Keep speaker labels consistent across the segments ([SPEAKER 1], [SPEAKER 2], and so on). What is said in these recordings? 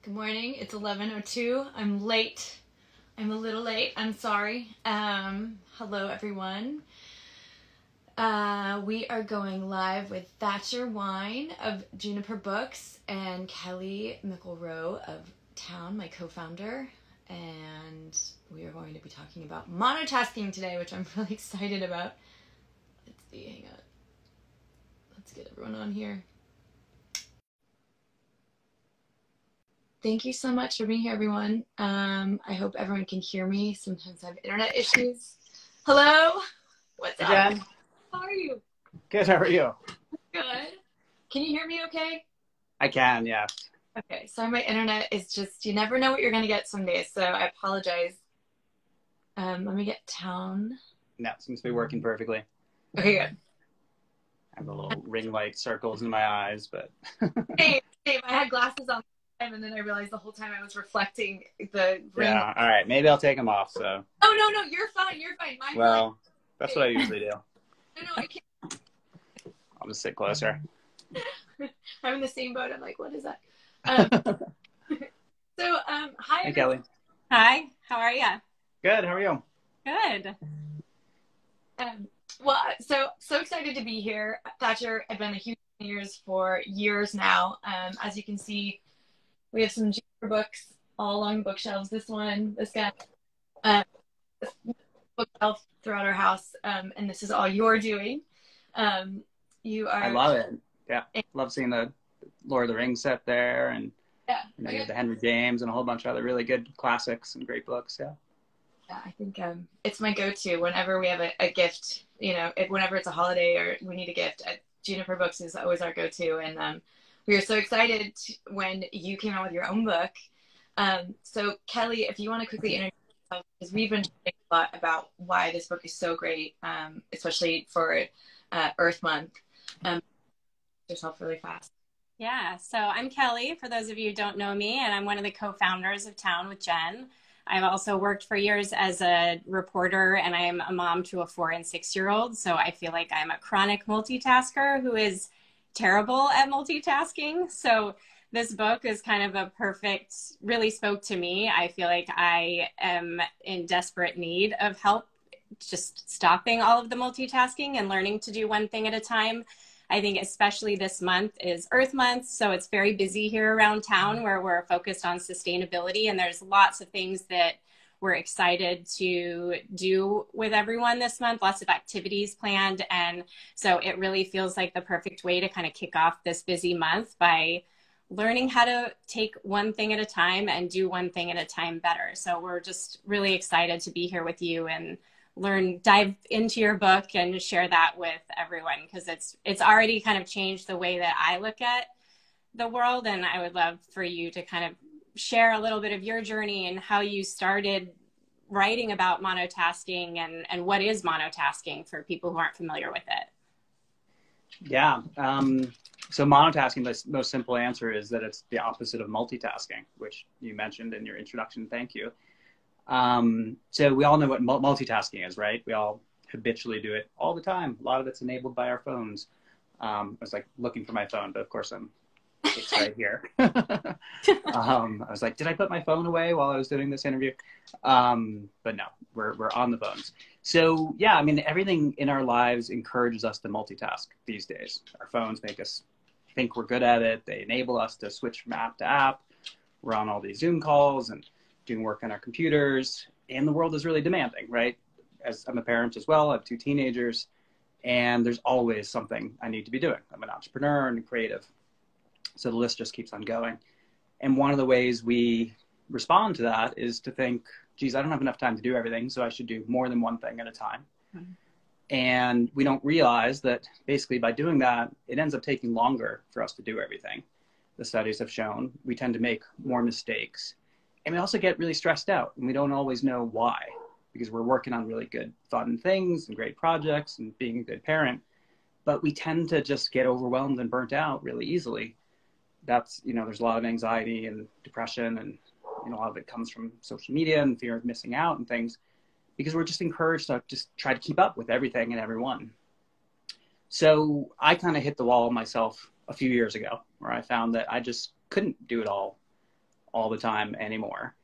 [SPEAKER 1] Good morning. It's 11:02. I'm late. I'm a little late. I'm sorry. Hello, everyone. We are going live with Thatcher Wine of Juniper Books and Kelly Mickle of Towwn, my co-founder. And we are going to be talking about monotasking today, which I'm really excited about. Let's see. Hang on. Let's get everyone on here. Thank you so much for being here, everyone. I hope everyone can hear me. Sometimes I have internet issues. Hello? What's up?
[SPEAKER 2] Jen.
[SPEAKER 1] How are you?
[SPEAKER 2] Good, how are you?
[SPEAKER 1] Good. Can you hear me okay?
[SPEAKER 2] I can, yeah.
[SPEAKER 1] Okay, sorry, my internet is just, you never know what you're going to get some days, so I apologize. Let me get Town.
[SPEAKER 2] No, it seems to be working perfectly.
[SPEAKER 1] Okay, good.
[SPEAKER 2] I have the little ring light circles in my eyes, but...
[SPEAKER 1] Same. I had glasses on. And then I realized the whole time I was reflecting the ring.
[SPEAKER 2] Yeah, all right. Maybe I'll take them off, so...
[SPEAKER 1] Oh, no, you're fine.
[SPEAKER 2] Well, that's what I usually do.
[SPEAKER 1] No, I can't.
[SPEAKER 2] I'll just sit closer.
[SPEAKER 1] I'm in the same boat. I'm like, what is that? Hi.
[SPEAKER 2] Hey, Kelly.
[SPEAKER 3] Hi, how are you?
[SPEAKER 2] Good, how are you?
[SPEAKER 3] Good.
[SPEAKER 1] So excited to be here. Thatcher, I've been a huge fan of yours for years now. As you can see, we have some Juniper books all along the bookshelves. This guy, bookshelf throughout our house, and this is all you're doing. You are.
[SPEAKER 2] I love it. Yeah, love seeing the Lord of the Rings set there, and you have the Henry James and a whole bunch of other really good classics and great books. Yeah.
[SPEAKER 1] Yeah, I think it's my go-to whenever we have a gift. Whenever it's a holiday or we need a gift, Juniper Books is always our go-to, and we were so excited when you came out with your own book. So Kelly, if you want to quickly introduce yourself, because we've been talking a lot about why this book is so great, especially for Earth Month. Yourself really fast.
[SPEAKER 3] Yeah, so I'm Kelly, for those of you who don't know me, and I'm one of the co-founders of Towwn with Jen. I've also worked for years as a reporter, and I am a mom to a 4- and 6-year-old, so I feel like I'm a chronic multitasker who is terrible at multitasking. So this book is kind of a really spoke to me. I feel like I am in desperate need of help just stopping all of the multitasking and learning to do one thing at a time. I think especially this month is Earth Month, so it's very busy here around town where we're focused on sustainability, and there's lots of things that we're excited to do with everyone this month, lots of activities planned. And so it really feels like the perfect way to kind of kick off this busy month by learning how to take one thing at a time and do one thing at a time better. So we're just really excited to be here with you and dive into your book and share that with everyone, because it's already kind of changed the way that I look at the world. And I would love for you to kind of share a little bit of your journey and how you started writing about monotasking and what is monotasking for people who aren't familiar with it.
[SPEAKER 2] Yeah. So monotasking, the most simple answer is that it's the opposite of multitasking, which you mentioned in your introduction. Thank you. So we all know what multitasking is, right? We all habitually do it all the time. A lot of it's enabled by our phones. I was like looking for my phone, but of course it's right here. I was like, did I put my phone away while I was doing this interview? But no, we're on the phones. So yeah, I mean, everything in our lives encourages us to multitask these days. Our phones make us think we're good at it. They enable us to switch from app to app. We're on all these Zoom calls and doing work on our computers, and the world is really demanding, right? As I'm a parent as well, I have 2 teenagers, and there's always something I need to be doing. I'm an entrepreneur and creative. So the list just keeps on going. And one of the ways we respond to that is to think, geez, I don't have enough time to do everything, so I should do more than one thing at a time. Mm-hmm. And we don't realize that basically by doing that, it ends up taking longer for us to do everything. The studies have shown we tend to make more mistakes. And we also get really stressed out, and we don't always know why, because we're working on really good, fun things and great projects and being a good parent, but we tend to just get overwhelmed and burnt out really easily. That's, there's a lot of anxiety and depression, and a lot of it comes from social media and fear of missing out and things, because we're just encouraged to just try to keep up with everything and everyone. So I kind of hit the wall myself a few years ago, where I found that I just couldn't do it all all the time anymore.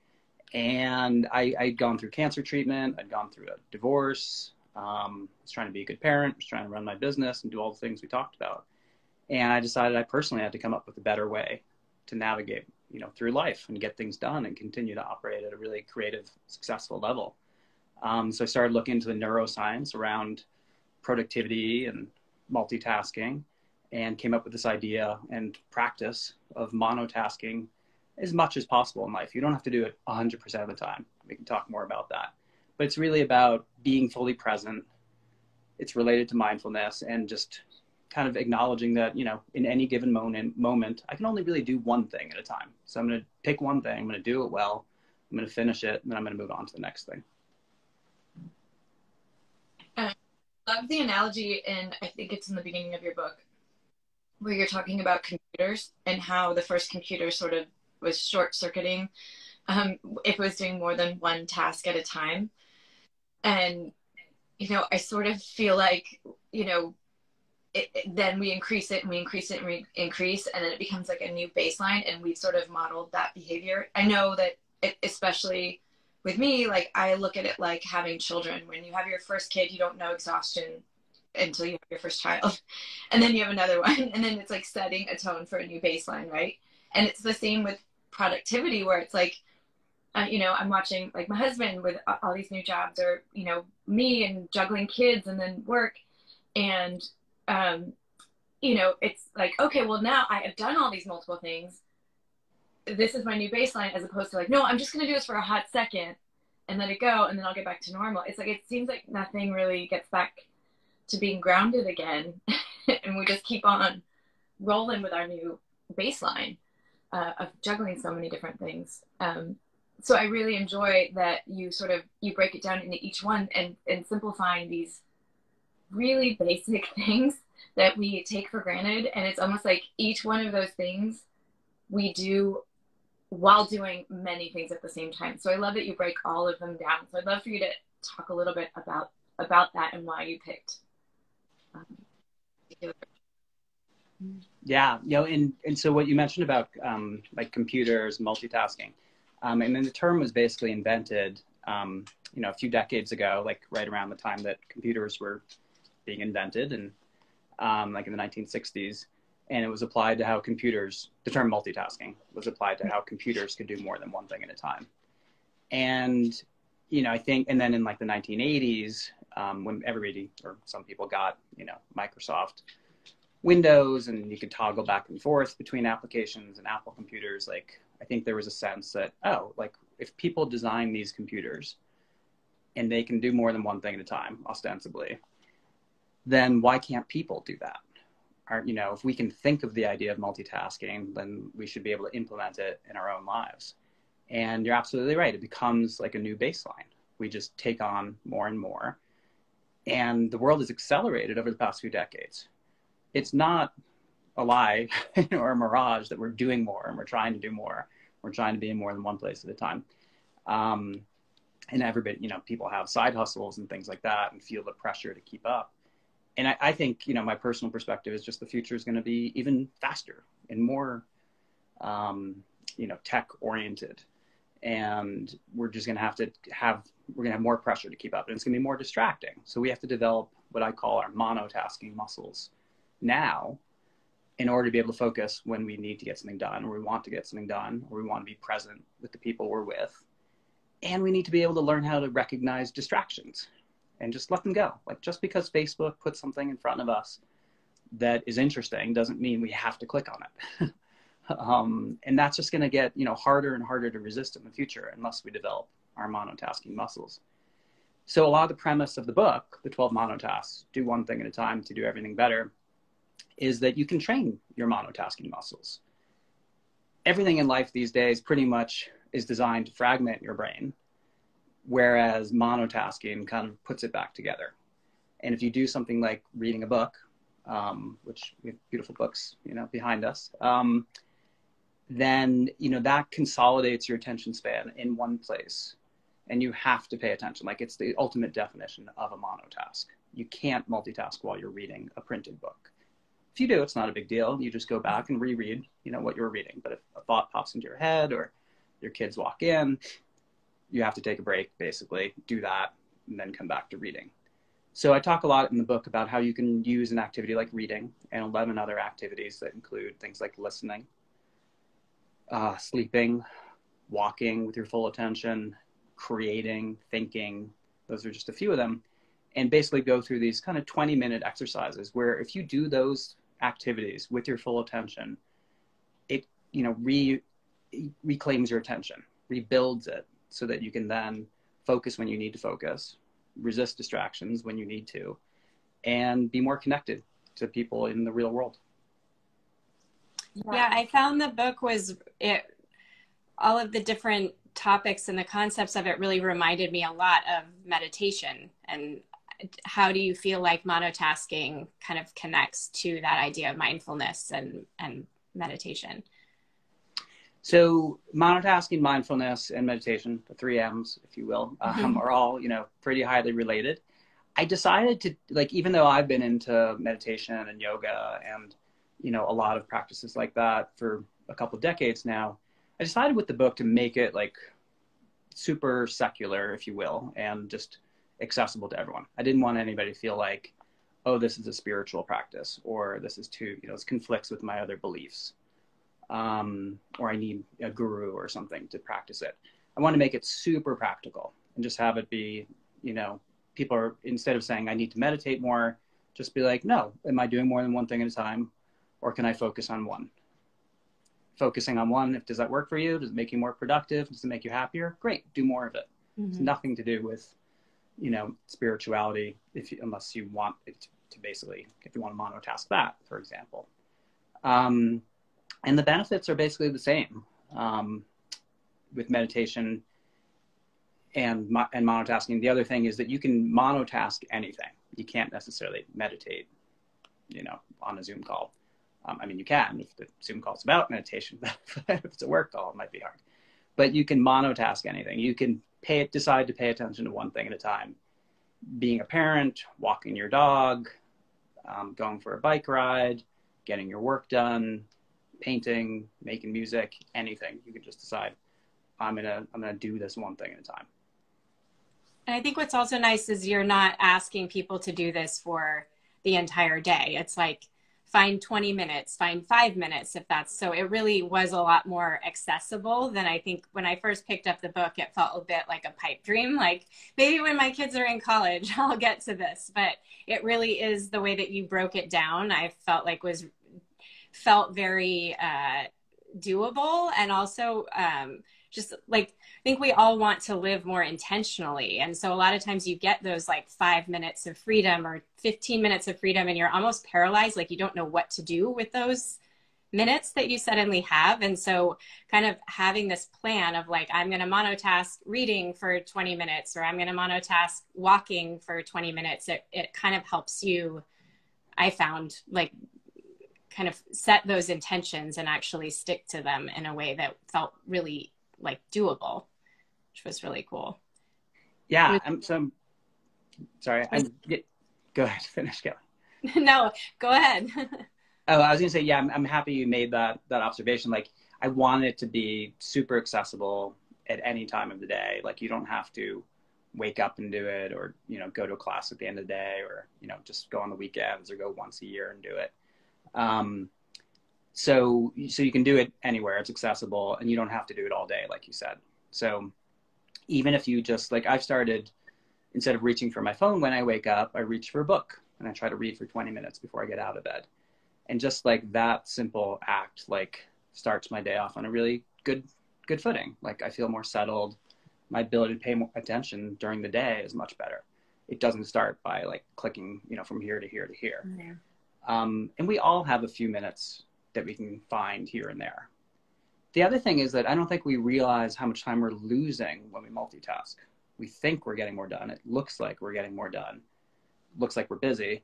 [SPEAKER 2] And I'd gone through cancer treatment. I'd gone through a divorce. Was trying to be a good parent, was trying to run my business and do all the things we talked about. And I decided I personally had to come up with a better way to navigate, through life and get things done and continue to operate at a really creative, successful level. So I started looking into the neuroscience around productivity and multitasking, and came up with this idea and practice of monotasking as much as possible in life. You don't have to do it 100% of the time. We can talk more about that. But it's really about being fully present. It's related to mindfulness and just kind of acknowledging that, in any given moment, I can only really do one thing at a time. So I'm going to pick one thing, I'm going to do it well, I'm going to finish it, and then I'm going to move on to the next thing.
[SPEAKER 1] I love the analogy, and I think it's in the beginning of your book, where you're talking about computers and how the first computer sort of was short-circuiting if it was doing more than one task at a time. And, I sort of feel like, then we increase it and we increase it and we increase, and then it becomes like a new baseline, and we've sort of modeled that behavior. I know that especially with me, like I look at it like having children. When you have your first kid, you don't know exhaustion until you have your first child. And then you have another one, and then it's like setting a tone for a new baseline, right? And it's the same with productivity, where it's like, I'm watching like my husband with all these new jobs, or, me and juggling kids and then work. And, it's like, okay, well now I have done all these multiple things. This is my new baseline, as opposed to like, no, I'm just going to do this for a hot second and let it go, and then I'll get back to normal. It's like, it seems like nothing really gets back to being grounded again. And we just keep on rolling with our new baseline of juggling so many different things. So I really enjoy that you break it down into each one and simplifying these really basic things that we take for granted. And it's almost like each one of those things we do while doing many things at the same time. So I love that you break all of them down. So I'd love for you to talk a little bit about that and why you picked particular.
[SPEAKER 2] Yeah, and so what you mentioned about like computers, multitasking, and then the term was basically invented, a few decades ago, like right around the time that computers were being invented, and like in the 1960s, and it was applied to how computers, the term multitasking was applied to how computers could do more than one thing at a time. And, I think, and then in like the 1980s, when everybody, or some people got, Microsoft Windows, and you could toggle back and forth between applications and Apple computers, like, I think there was a sense that, like if people design these computers and they can do more than one thing at a time, ostensibly, then why can't people do that? If we can think of the idea of multitasking, then we should be able to implement it in our own lives. And you're absolutely right. It becomes like a new baseline. We just take on more and more. And the world has accelerated over the past few decades. It's not a lie or a mirage that we're doing more and we're trying to do more. We're trying to be in more than one place at a time. And everybody, people have side hustles and things like that and feel the pressure to keep up. And I think, my personal perspective is just the future is going to be even faster and more, tech oriented. And we're just going to have more pressure to keep up, and it's going to be more distracting. So we have to develop what I call our monotasking muscles now in order to be able to focus when we need to get something done, or we want to get something done, or we want to be present with the people we're with. And we need to be able to learn how to recognize distractions and just let them go. Like, just because Facebook puts something in front of us that is interesting doesn't mean we have to click on it. And that's just going to get, harder and harder to resist in the future unless we develop our monotasking muscles. So a lot of the premise of the book, the 12 monotasks, do one thing at a time to do everything better, is that you can train your monotasking muscles. Everything in life these days pretty much is designed to fragment your brain, whereas monotasking kind of puts it back together. And if you do something like reading a book, which we have beautiful books, behind us, then, that consolidates your attention span in one place. And you have to pay attention. Like, it's the ultimate definition of a monotask. You can't multitask while you're reading a printed book. If you do, it's not a big deal. You just go back and reread, what you were reading. But if a thought pops into your head, or your kids walk in, you have to take a break, basically, do that, and then come back to reading. So I talk a lot in the book about how you can use an activity like reading and 11 other activities that include things like listening, sleeping, walking with your full attention, creating, thinking. Those are just a few of them. And basically go through these kind of 20-minute exercises where if you do those activities with your full attention, it, you know, reclaims your attention, rebuilds it so that you can then focus when you need to focus, resist distractions when you need to, and be more connected to people in the real world.
[SPEAKER 3] Yeah, I found the book all of the different topics and the concepts of it really reminded me a lot of meditation. And how do you feel like monotasking kind of connects to that idea of mindfulness and meditation?
[SPEAKER 2] So monotasking, mindfulness, and meditation, the 3 M's, if you will, are all, you know, pretty highly related. I decided to, like, even though I've been into meditation and yoga and, you know, a lot of practices like that for a couple of decades now, I decided with the book to make it like super secular, if you will, and just accessible to everyone. I didn't want anybody to feel like, oh, this is a spiritual practice, or this is too, you know, this conflicts with my other beliefs, or I need a guru or something to practice it. I want to make it super practical and just have it be, you know, people are, instead of saying I need to meditate more, just be like, no, am I doing more than one thing at a time? Or can I focus on one? Focusing on one, does that work for you? Does it make you more productive? Does it make you happier? Great, do more of it. It's nothing to do with, you know, spirituality, unless you want it to basically, if you want to monotask that, for example. And the benefits are basically the same with meditation and monotasking. The other thing is that you can monotask anything. You can't necessarily meditate, you know, on a Zoom call. I mean, you can if the Zoom call is about meditation, but if it's a work call, it might be hard. But you can monotask anything. You can decide to pay attention to one thing at a time. Being a parent, walking your dog, going for a bike ride, getting your work done, painting, making music, anything. You can just decide, I'm gonna do this one thing at a time.
[SPEAKER 3] And I think what's also nice is you're not asking people to do this for the entire day. It's like, find 20 minutes, find 5 minutes if that's, so it really was a lot more accessible than I think when I first picked up the book, it felt a bit like a pipe dream. Like maybe when my kids are in college, I'll get to this, but it really is the way that you broke it down. I felt like felt very doable, and also just like, I think we all want to live more intentionally. And so a lot of times you get those like 5 minutes of freedom or 15 minutes of freedom and you're almost paralyzed. Like you don't know what to do with those minutes that you suddenly have. And so kind of having this plan of like, I'm going to monotask reading for 20 minutes, or I'm going to monotask walking for 20 minutes. It kind of helps you, I found, like kind of set those intentions and actually stick to them in a way that felt really like doable, which was really cool.
[SPEAKER 2] Yeah, I'm sorry. Go ahead, finish, Kelly.
[SPEAKER 3] No, go ahead.
[SPEAKER 2] Oh, I was gonna say, yeah, I'm happy you made that observation. Like, I want it to be super accessible at any time of the day. Like, you don't have to wake up and do it, or, you know, go to a class at the end of the day, or, you know, just go on the weekends or go once a year and do it. So you can do it anywhere. It's accessible, and you don't have to do it all day, like you said. So even if you just, like, I've started, instead of reaching for my phone when I wake up, I reach for a book and I try to read for 20 minutes before I get out of bed. And just like that simple act, like, starts my day off on a really good footing. Like, I feel more settled. My ability to pay more attention during the day is much better. It doesn't start by like clicking, you know, from here to here to here. Mm-hmm. And we all have a few minutes that we can find here and there. The other thing is that I don't think we realize how much time we're losing when we multitask. We think we're getting more done. It looks like we're getting more done. Looks like we're busy.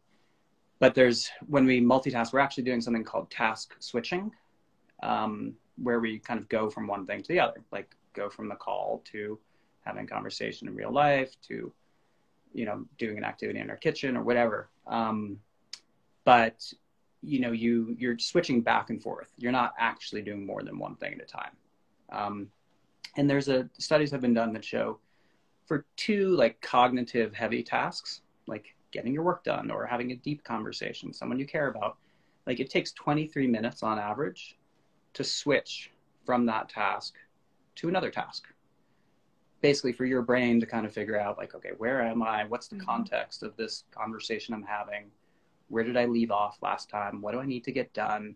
[SPEAKER 2] But when we multitask, we're actually doing something called task switching, where we kind of go from one thing to the other, like go from the call to having a conversation in real life to, you know, doing an activity in our kitchen or whatever. But you know, you're switching back and forth. You're not actually doing more than one thing at a time. And studies have been done that show for two like cognitive heavy tasks, like getting your work done or having a deep conversation with someone you care about, like it takes 23 minutes on average to switch from that task to another task. Basically for your brain to kind of figure out like, okay, where am I? What's the context of this conversation I'm having? Where did I leave off last time? What do I need to get done?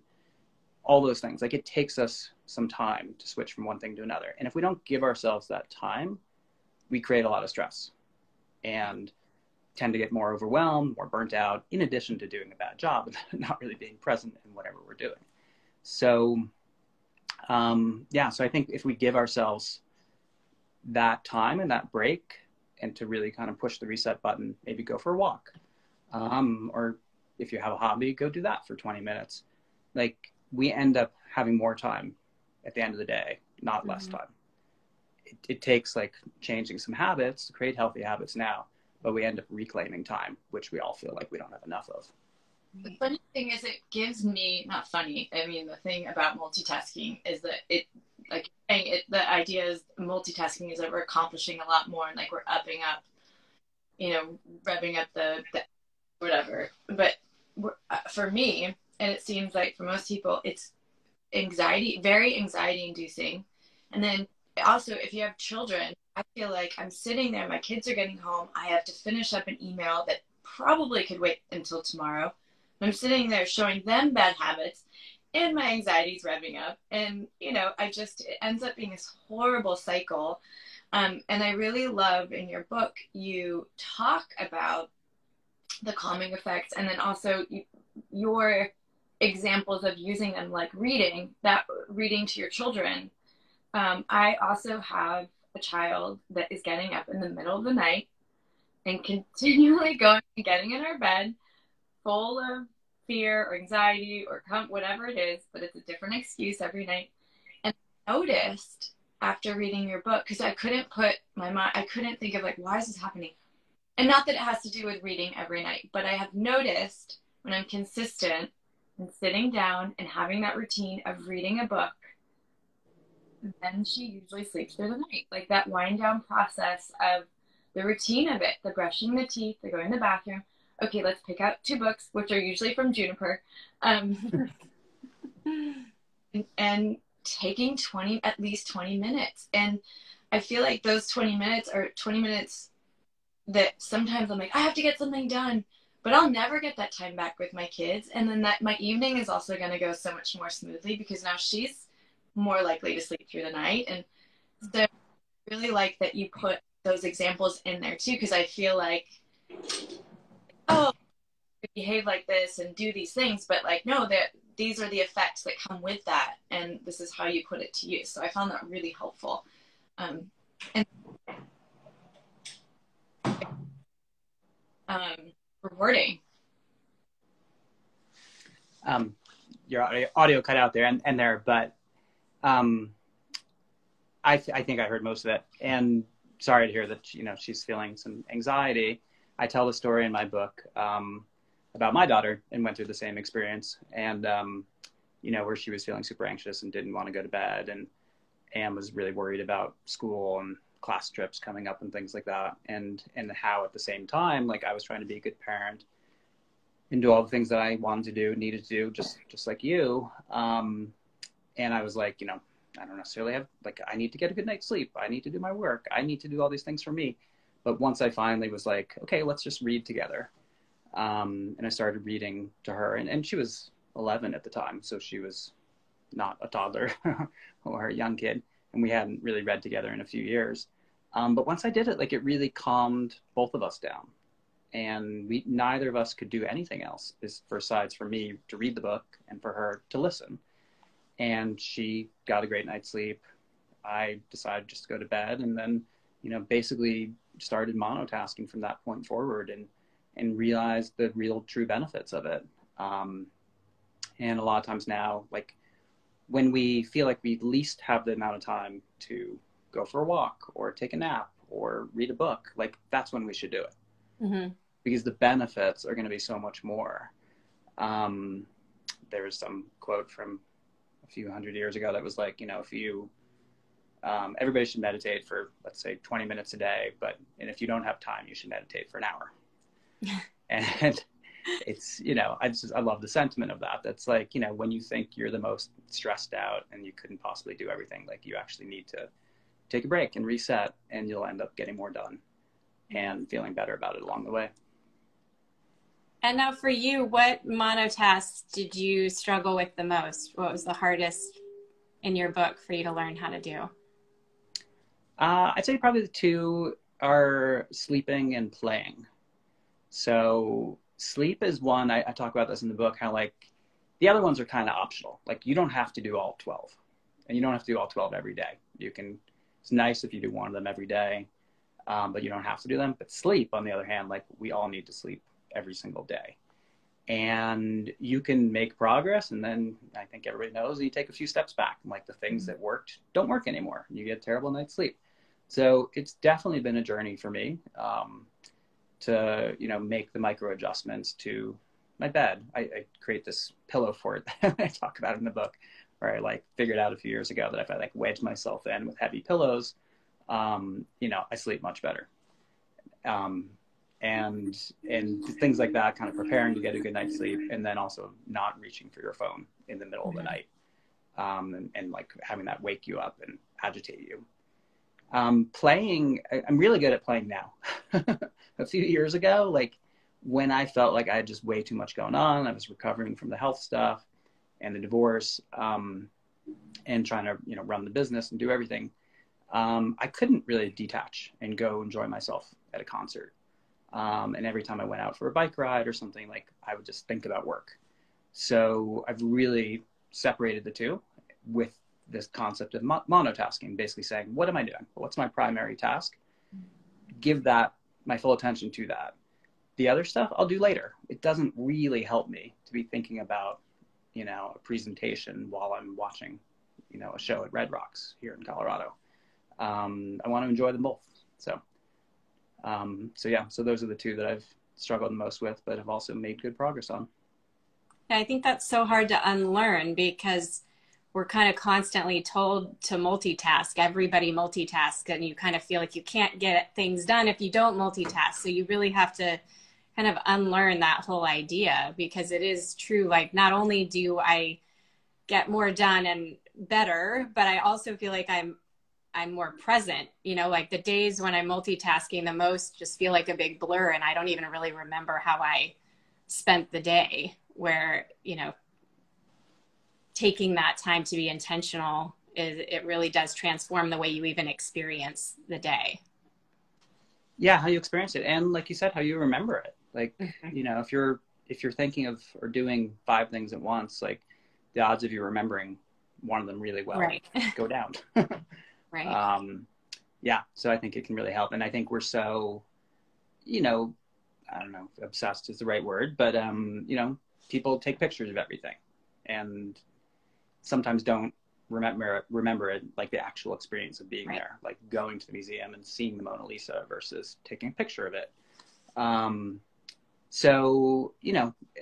[SPEAKER 2] All those things. Like it takes us some time to switch from one thing to another. And if we don't give ourselves that time, we create a lot of stress and tend to get more overwhelmed, more burnt out, in addition to doing a bad job and not really being present in whatever we're doing. So, so I think if we give ourselves that time and that break and to really kind of push the reset button, maybe go for a walk. Or if you have a hobby, go do that for 20 minutes. Like we end up having more time at the end of the day, not less time. It takes like changing some habits to create healthy habits now, but we end up reclaiming time, which we all feel like we don't have enough of.
[SPEAKER 1] The funny thing is it gives me, not funny, I mean, the thing about multitasking is that the idea is multitasking is that we're accomplishing a lot more and like we're upping up, revving up the whatever. But for me, and it seems like for most people, it's very anxiety inducing. And then also, if you have children, I feel like I'm sitting there, my kids are getting home, I have to finish up an email that probably could wait until tomorrow. I'm sitting there showing them bad habits and my anxiety's revving up. And, it ends up being this horrible cycle. And I really love in your book, you talk about the calming effects and then also your examples of using them, like reading to your children. I also have a child that is getting up in the middle of the night and continually going and getting in our bed full of fear or anxiety or whatever it is, but it's a different excuse every night. And I noticed after reading your book, because I couldn't think of like, why is this happening? And not that it has to do with reading every night, but I have noticed when I'm consistent and sitting down and having that routine of reading a book, then she usually sleeps through the night. Like that wind down process of the routine of it, the brushing the teeth, the going to the bathroom. Okay, let's pick out 2 books, which are usually from Juniper. And taking at least 20 minutes. And I feel like those 20 minutes are 20 minutes that sometimes I'm like, I have to get something done, but I'll never get that time back with my kids. And then my evening is also going to go so much more smoothly because now she's more likely to sleep through the night. And so I really like that you put those examples in there too, because I feel like, oh, behave like this and do these things, but like, no, these are the effects that come with that. And this is how you put it to use. So I found that really helpful. And rewarding.
[SPEAKER 2] Your audio cut out there and there, but I think I heard most of it. And sorry to hear that, she's feeling some anxiety. I tell the story in my book about my daughter and went through the same experience and, where she was feeling super anxious and didn't want to go to bed and was really worried about school and class trips coming up and things like that. And how at the same time, like I was trying to be a good parent and do all the things that I wanted to do, needed to do, just like you. And I was like, I don't necessarily have, like, I need to get a good night's sleep. I need to do my work. I need to do all these things for me. But once I finally was like, okay, let's just read together. And I started reading to her and she was 11 at the time. So she was not a toddler or a young kid. And we hadn't really read together in a few years. But once I did it, like it really calmed both of us down. And neither of us could do anything else besides for me to read the book and for her to listen. And she got a great night's sleep. I decided just to go to bed and then, basically started monotasking from that point forward and realized the real true benefits of it. And a lot of times now, like when we feel like we least have the amount of time to go for a walk or take a nap or read a book, like that's when we should do it. Mm-hmm. Because the benefits are going to be so much more. There was some quote from a few hundred years ago that was like, if you Everybody should meditate for, let's say, 20 minutes a day, and if you don't have time, you should meditate for an hour. And it's, I love the sentiment of that. That's like, when you think you're the most stressed out and you couldn't possibly do everything, like you actually need to take a break and reset, and you'll end up getting more done and feeling better about it along the way.
[SPEAKER 3] And now for you, what monotasks did you struggle with the most? What was the hardest in your book for you to learn how to do?
[SPEAKER 2] I'd say probably the two are sleeping and playing. So sleep is one, I talk about this in the book, how like the other ones are kind of optional. Like you don't have to do all 12, and you don't have to do all 12 every day. It's nice if you do one of them every day, but you don't have to do them. But sleep, on the other hand, like we all need to sleep every single day. And you can make progress, and then I think everybody knows you take a few steps back, and like the things that worked don't work anymore. You get a terrible night's sleep. So it's definitely been a journey for me to make the micro adjustments to my bed. I create this pillow fort that I talk about in the book, where I like figured out a few years ago that if I like wedge myself in with heavy pillows, I sleep much better. And things like that, kind of preparing to get a good night's sleep, and then also not reaching for your phone in the middle of the night, and like having that wake you up and agitate you. Playing, I'm really good at playing now. A few years ago, like when I felt like I had just way too much going on, I was recovering from the health stuff and the divorce, and trying to, run the business and do everything. I couldn't really detach and go enjoy myself at a concert. And every time I went out for a bike ride or something, like I would just think about work. So I've really separated the two with this concept of monotasking, basically saying, what am I doing? What's my primary task? Give that my full attention to that. The other stuff I'll do later. It doesn't really help me to be thinking about, a presentation while I'm watching, a show at Red Rocks here in Colorado. I want to enjoy them both. So those are the two that I've struggled the most with, but have also made good progress on.
[SPEAKER 3] Yeah, I think that's so hard to unlearn, because we're kind of constantly told to multitask. Everybody multitasks, and you kind of feel like you can't get things done if you don't multitask. So you really have to kind of unlearn that whole idea, because it is true. Like, not only do I get more done and better, but I also feel like I'm more present. Like the days when I'm multitasking the most just feel like a big blur, and I don't even really remember how I spent the day, where, taking that time to be intentional it really does transform the way you even experience the day.
[SPEAKER 2] Yeah, how you experience it, and like you said, how you remember it. Like, if you're thinking of or doing 5 things at once, like the odds of you remembering one of them really well go down.
[SPEAKER 3] Right.
[SPEAKER 2] Yeah, so I think it can really help, and I think we're so, I don't know if obsessed is the right word, but people take pictures of everything, and sometimes don't remember it, like the actual experience of being there, like going to the museum and seeing the Mona Lisa versus taking a picture of it. So,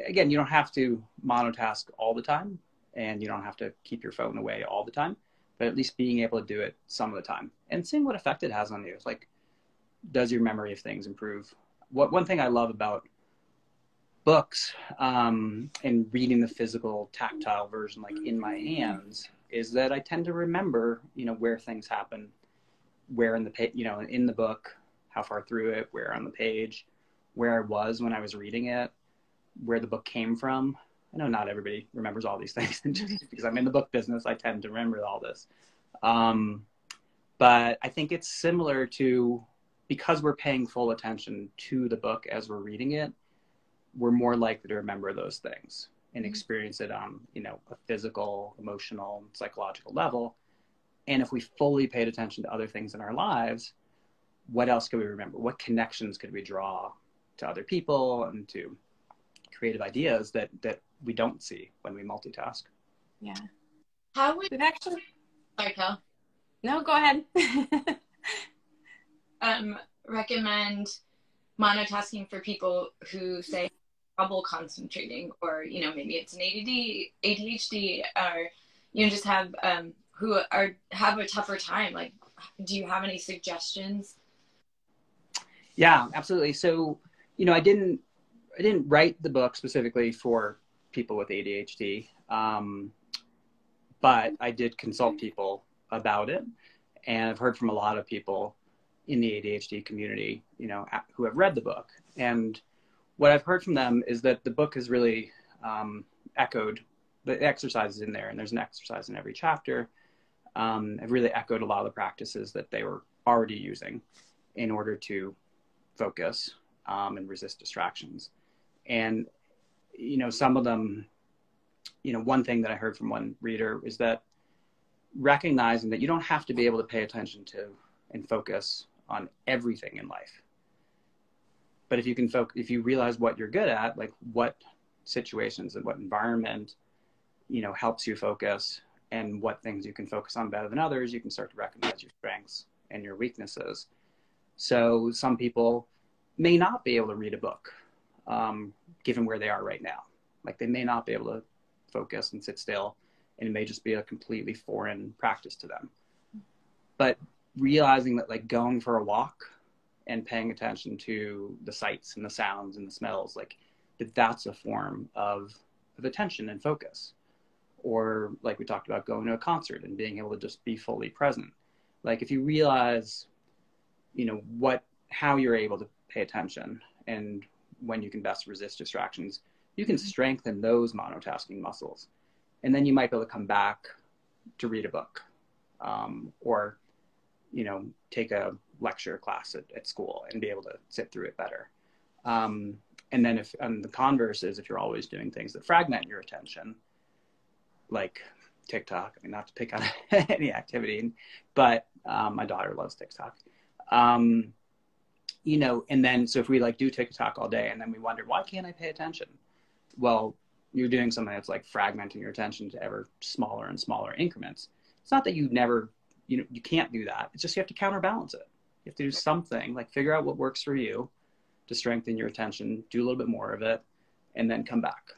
[SPEAKER 2] again, you don't have to monotask all the time, and you don't have to keep your phone away all the time, but at least being able to do it some of the time and seeing what effect it has on you. It's like, does your memory of things improve? One thing I love about books, and reading the physical tactile version, like in my hands, is that I tend to remember, where things happen, where in the in the book, how far through it, where on the page, where I was when I was reading it, where the book came from. I know not everybody remembers all these things, and just because I'm in the book business, I tend to remember all this. But I think it's similar to, because we're paying full attention to the book as we're reading it, we're more likely to remember those things and experience it on, a physical, emotional, psychological level. And if we fully paid attention to other things in our lives, what else could we remember? What connections could we draw to other people and to creative ideas that we don't see when we multitask?
[SPEAKER 3] Yeah.
[SPEAKER 1] How would
[SPEAKER 3] we've actually...
[SPEAKER 1] Sorry, Cal.
[SPEAKER 3] No, go ahead.
[SPEAKER 1] Recommend monotasking for people who say trouble concentrating, or maybe it's an ADHD, or just have who have a tougher time? Like, do you have any suggestions?
[SPEAKER 2] Yeah, absolutely. So, I didn't write the book specifically for people with ADHD, but I did consult people about it, and I've heard from a lot of people in the ADHD community, who have read the book. And what I've heard from them is that the book has really echoed the exercises in there, and there's an exercise in every chapter. Have really echoed a lot of the practices that they were already using in order to focus and resist distractions. And, some of them, one thing that I heard from one reader is that recognizing that you don't have to be able to pay attention to and focus on everything in life. But if you can if you realize what you're good at, like what situations and what environment, helps you focus, and what things you can focus on better than others, you can start to recognize your strengths and your weaknesses. So some people may not be able to read a book, given where they are right now. Like they may not be able to focus and sit still, and it may just be a completely foreign practice to them. But realizing that like going for a walk and paying attention to the sights and the sounds and the smells, like that's a form of attention and focus. Or like we talked about, going to a concert and being able to just be fully present. Like if you realize, how you're able to pay attention and when you can best resist distractions, you can strengthen those monotasking muscles. And then you might be able to come back to read a book, or, take a lecture class at school and be able to sit through it better. And then and the converse is, if you're always doing things that fragment your attention, like TikTok, not to pick on any activity, but my daughter loves TikTok. And then, so if we do TikTok all day and then we wonder, why can't I pay attention? Well, you're doing something that's like fragmenting your attention to ever smaller and smaller increments. It's not that you never, you can't do that. It's just you have to counterbalance it. You have to do something, like figure out what works for you to strengthen your attention, do a little bit more of it, and then come back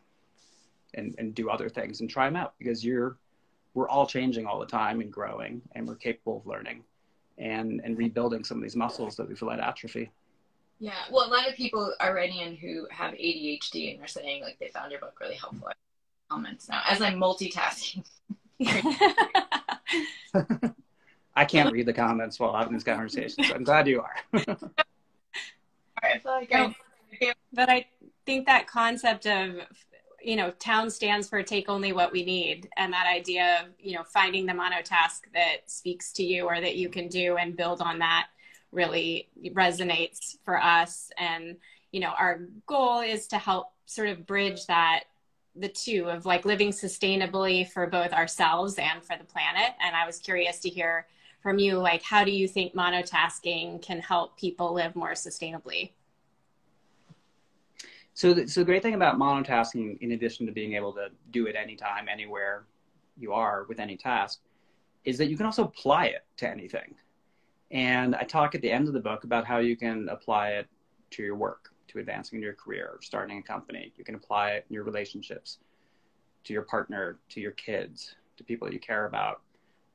[SPEAKER 2] and do other things and try them out, because we're all changing all the time and growing, and we're capable of learning and rebuilding some of these muscles that we've let atrophy.
[SPEAKER 1] Yeah, well, a lot of people are writing in who have ADHD and are saying like they found your book really helpful. Comments now as I'm multitasking.
[SPEAKER 2] I can't read the comments while having this conversation, so I'm glad you are.
[SPEAKER 1] I feel like
[SPEAKER 3] But I think that concept of, TOWN stands for take only what we need. And that idea of, finding the monotask that speaks to you or that you can do and build on that really resonates for us. And, our goal is to help sort of bridge the two of like living sustainably for both ourselves and for the planet. And I was curious to hear from you, like, how do you think monotasking can help people live more sustainably?
[SPEAKER 2] So the great thing about monotasking, in addition to being able to do it anytime, anywhere you are with any task, is that you can also apply it to anything. And I talk at the end of the book about how you can apply it to your work, to advancing in your career, or starting a company. You can apply it in your relationships, to your partner, to your kids, to people that you care about.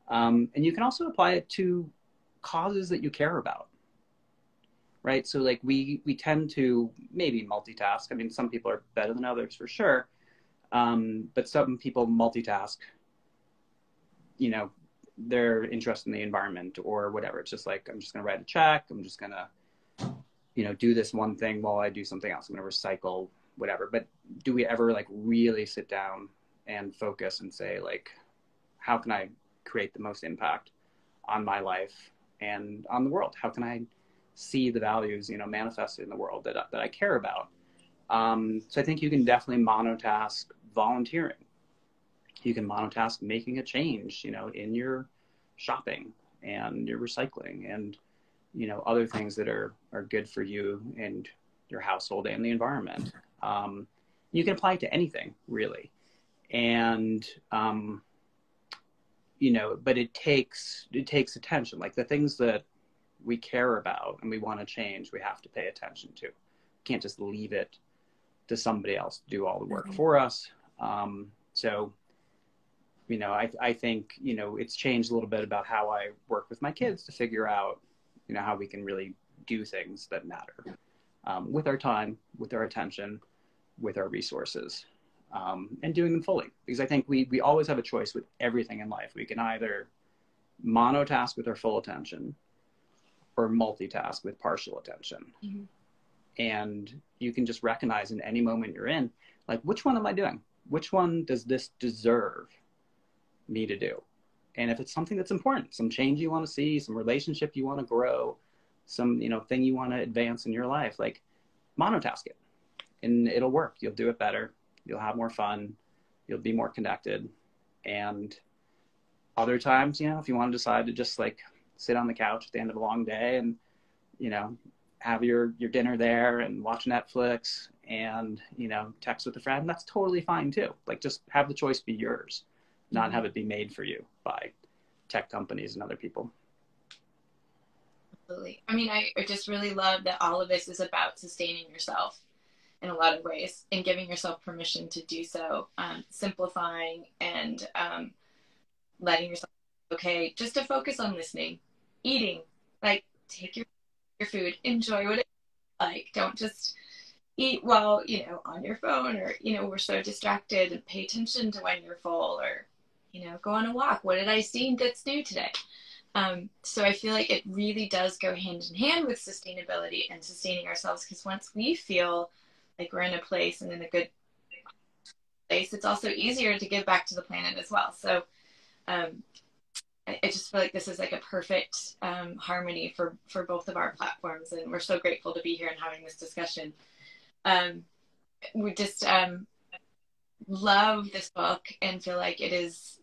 [SPEAKER 2] And you can also apply it to causes that you care about. Right. So like we tend to maybe multitask. Some people are better than others for sure. But some people multitask, they're interested in the environment or whatever. It's just like, I'm just going to write a check. I'm just going to, do this one thing while I do something else. I'm going to recycle, whatever. But do we ever like really sit down and focus and say like, how can I create the most impact on my life and on the world? How can I see the values, manifested in the world that I care about? So I think you can definitely monotask volunteering. You can monotask making a change, in your shopping and your recycling and, other things that are good for you and your household and the environment. You can apply it to anything really. And, but it takes attention. Like the things that we care about and we want to change, we have to pay attention to. Can't just leave it to somebody else to do all the work for us. So I think, it's changed a little bit about how I work with my kids to figure out, how we can really do things that matter, with our time, with our attention, with our resources, and doing them fully. Because I think we always have a choice with everything in life. We can either monotask with our full attention or multitask with partial attention. Mm-hmm. And you can just recognize in any moment you're in, like, which one am I doing? Which one does this deserve me to do? And if it's something that's important, some change you want to see, some relationship you want to grow, some, thing you want to advance in your life, like, monotask it and it'll work. You'll do it better. You'll have more fun. You'll be more connected. And other times, if you want to decide to just like sit on the couch at the end of a long day and, have your dinner there and watch Netflix and, text with a friend, that's totally fine too. Like, just have the choice be yours, not have it be made for you by tech companies and other people.
[SPEAKER 1] Absolutely. I mean, I just really love that all of this is about sustaining yourself in a lot of ways and giving yourself permission to do so, simplifying and letting yourself, okay, just to focus on listening, eating, like, take your food, enjoy what it's like. Don't just eat while, on your phone or, we're so distracted, and pay attention to when you're full, or, go on a walk. What did I see that's new today? So I feel like it really does go hand in hand with sustainability and sustaining ourselves, because once we feel like we're in a place and in a good place, it's also easier to give back to the planet as well. So I just feel like this is like a perfect harmony for both of our platforms, and we're so grateful to be here and having this discussion. We just love this book and feel like it is,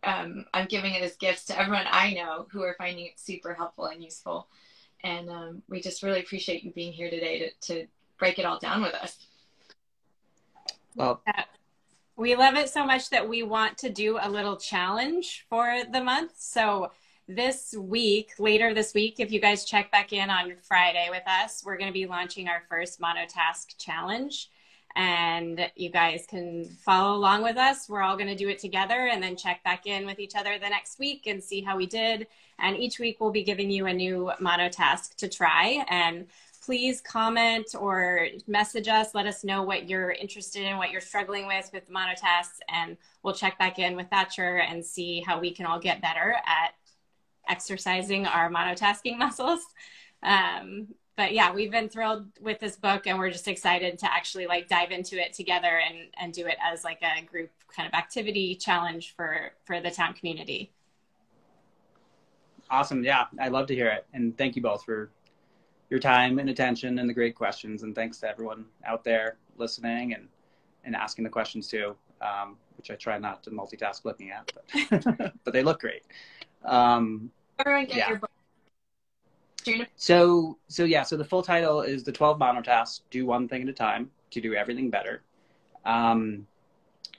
[SPEAKER 1] I'm giving it as gifts to everyone I know who are finding it super helpful and useful. And we just really appreciate you being here today to break it all down with us.
[SPEAKER 2] Well,
[SPEAKER 3] we love it so much that we want to do a little challenge for the month. So later this week, if you guys check back in on Friday with us, we're going to be launching our first monotask challenge. And you guys can follow along with us. We're all going to do it together and then check back in with each other the next week and see how we did. And each week we'll be giving you a new monotask to try. And please comment or message us. Let us know what you're interested in, what you're struggling with monotasks. And we'll check back in with Thatcher and see how we can all get better at exercising our monotasking muscles. But yeah, we've been thrilled with this book, and we're just excited to actually like dive into it together and do it as like a group kind of activity challenge for the town community.
[SPEAKER 2] Awesome. Yeah, I'd love to hear it. And thank you both for your time and attention and the great questions. And thanks to everyone out there listening and asking the questions too, which I try not to multitask looking at, but, but they look great.
[SPEAKER 1] Everyone get
[SPEAKER 2] yeah.
[SPEAKER 1] your book.
[SPEAKER 2] So the full title is The 12 Monotasks, Do One Thing at a Time to Do Everything Better. In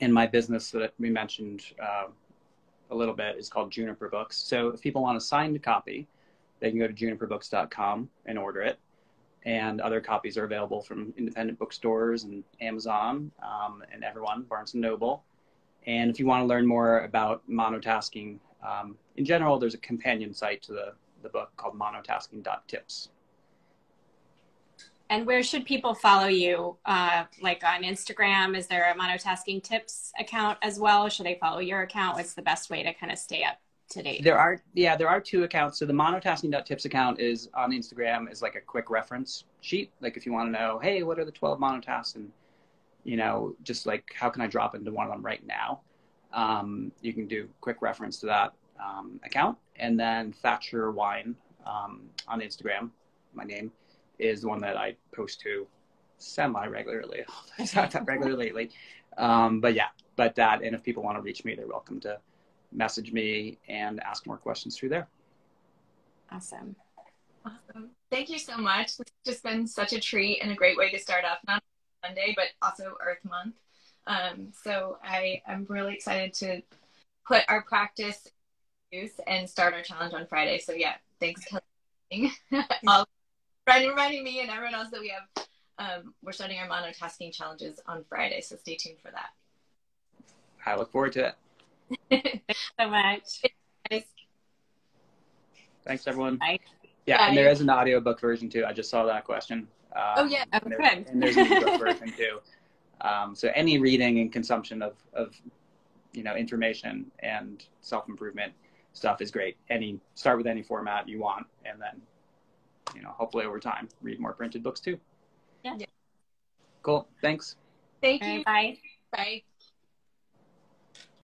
[SPEAKER 2] my business that we mentioned a little bit is called Juniper Books. So if people want a signed copy, they can go to juniperbooks.com and order it. And other copies are available from independent bookstores and Amazon and everyone, Barnes & Noble. And if you want to learn more about monotasking in general, there's a companion site to the book called monotasking.tips.
[SPEAKER 3] And where should people follow you? Like on Instagram, is there a monotasking tips account as well? Should they follow your account? What's the best way to kind of stay up to date?
[SPEAKER 2] There are two accounts. So the monotasking.tips account is on Instagram, is like a quick reference sheet. Like if you want to know, hey, what are the 12 monotasks? And, just like, how can I drop into one of them right now? You can do quick reference to that account. And then Thatcher Wine on Instagram, my name, is the one that I post to semi-regularly. It's not that regular lately. But that, and if people want to reach me, they're welcome to message me and ask more questions through there.
[SPEAKER 3] Awesome.
[SPEAKER 1] Thank you so much. It's just been such a treat and a great way to start off, not Monday, but also Earth Month. So I'm really excited to put our practice in use and start our challenge on Friday. So yeah, thanks Kelly. Reminding me and everyone else that we have, we're starting our monotasking challenges on Friday. So stay tuned for that.
[SPEAKER 2] I look forward to it.
[SPEAKER 3] Thanks so much.
[SPEAKER 2] Thanks, everyone.
[SPEAKER 3] Bye.
[SPEAKER 2] Yeah,
[SPEAKER 1] Bye.
[SPEAKER 2] and there is an audiobook version too. I just saw that question.
[SPEAKER 1] Oh, yeah.
[SPEAKER 3] Oh,
[SPEAKER 2] And
[SPEAKER 3] good.
[SPEAKER 2] and there's an ebook version too. So any reading and consumption of information and self-improvement stuff is great. Start with any format you want, and then hopefully over time read more printed books too.
[SPEAKER 3] Yeah.
[SPEAKER 2] Cool. Thanks.
[SPEAKER 1] Thank
[SPEAKER 3] All
[SPEAKER 1] you.
[SPEAKER 3] right, bye.
[SPEAKER 1] Bye.